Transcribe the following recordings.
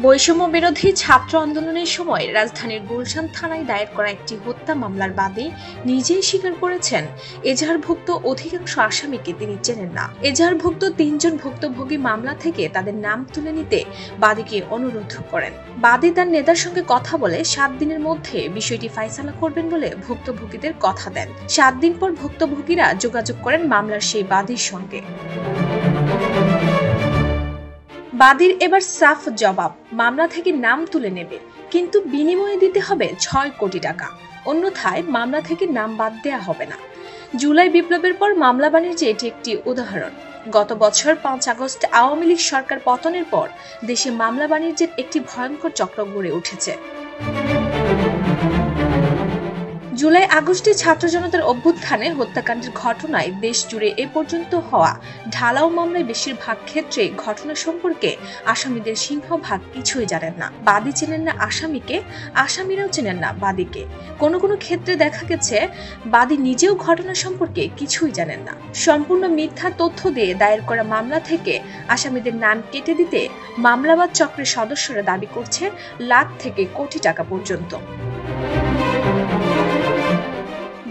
বৈষম্য বিরোধী ছাত্র আন্দোলনের সময় রাজধানীর গুলশান থানায় দায়ের করা একটি হত্যা মামলার বাদী নিজেই স্বীকার করেছেন এজাহারভুক্ত অধিকাংশ আসামিকে তিনি চেনেন না। এজাহারভুক্ত ৩ জন ভুক্তভোগী মামলা থেকে তাদের নাম তুলে নিতে বাদীকে অনুরোধ করেন। বাদী তার নেতার সঙ্গে কথা বলে ৭ দিনের মধ্যে বিষয়টি ফাইসালা করবেন বলে ভুক্তভোগীদের কথা দেন। ৭ দিন পর ভুক্তভোগীরা যোগাযোগ করেন মামলার সেই বাদীর সঙ্গে। বাদীর এবার সাফ জবাব, মামলা থেকে নাম তুলে নেবে, কিন্তু বিনিময়ে দিতে হবে ৬ কোটি টাকা, অন্যথায় মামলা থেকে নাম বাদ দেয়া হবে না। জুলাই বিপ্লবের পর মামলা বাণিজ্যে এটি একটি উদাহরণ। গত বছর ৫ আগস্ট আওয়ামী লীগ সরকার পতনের পর দেশে মামলা বাণিজ্যের একটি ভয়ঙ্কর চক্র গড়ে উঠেছে। জুলাই আগস্টে ছাত্র জনতার অভ্যুত্থানে হত্যাকাণ্ডের ঘটনায় দেশ জুড়ে এ পর্যন্ত হওয়া ঢালাও মামলায় বেশিরভাগ ক্ষেত্রে ঘটনা সম্পর্কে আসামিদের সিংহভাগ কিছুই জানেন না। বাদী চেনেন না আসামিকে, আসামিরাও চেনেন না বাদীকে। কোনো কোনো ক্ষেত্রে দেখা গেছে বাদী নিজেও ঘটনা সম্পর্কে কিছুই জানেন না। সম্পূর্ণ মিথ্যা তথ্য দিয়ে দায়ের করা মামলা থেকে আসামিদের নাম কেটে দিতে মামলাবাদ চক্রের সদস্যরা দাবি করছে লাখ থেকে কোটি টাকা পর্যন্ত।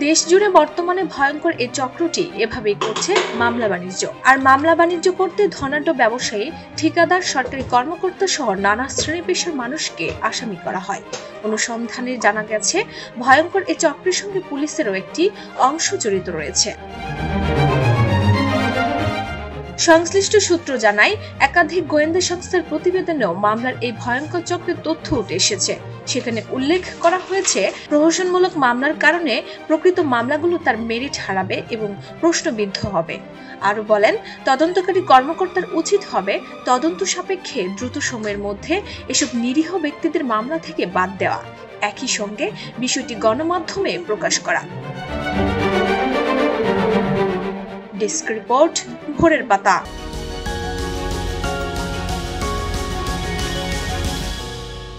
দেশ জুড়ে বর্তমানে ভয়ঙ্কর এই চক্রটি এভাবেই করছে মামলা বাণিজ্য। আর মামলা বাণিজ্য করতে ধনাঢ্য ব্যবসায়ী, ঠিকাদার, সরকারি কর্মকর্তা সহ নানা শ্রেণী পেশার মানুষকে আসামি করা হয়। অনুসন্ধানে জানা গেছে ভয়ঙ্কর এই চক্রের সঙ্গে পুলিশেরও একটি অংশ জড়িত রয়েছে। সংশ্লিষ্ট সূত্র জানায়, একাধিক গোয়েন্দা সংস্থার প্রতিবেদনেও মামলার এই ভয়ঙ্কর চক্রের তথ্য উঠে এসেছে। সেখানে উল্লেখ করা হয়েছে, প্রহসনমূলক মামলার কারণে প্রকৃত মামলাগুলো তার মেরিট হারাবে এবং প্রশ্নবিদ্ধ হবে। আরও বলেন, তদন্তকারী কর্মকর্তার উচিত হবে তদন্ত সাপেক্ষে দ্রুত সময়ের মধ্যে এসব নিরীহ ব্যক্তিদের মামলা থেকে বাদ দেওয়া, একই সঙ্গে বিষয়টি গণমাধ্যমে প্রকাশ করা। ডেস্ক রিপোর্ট, ভোরের পাতা।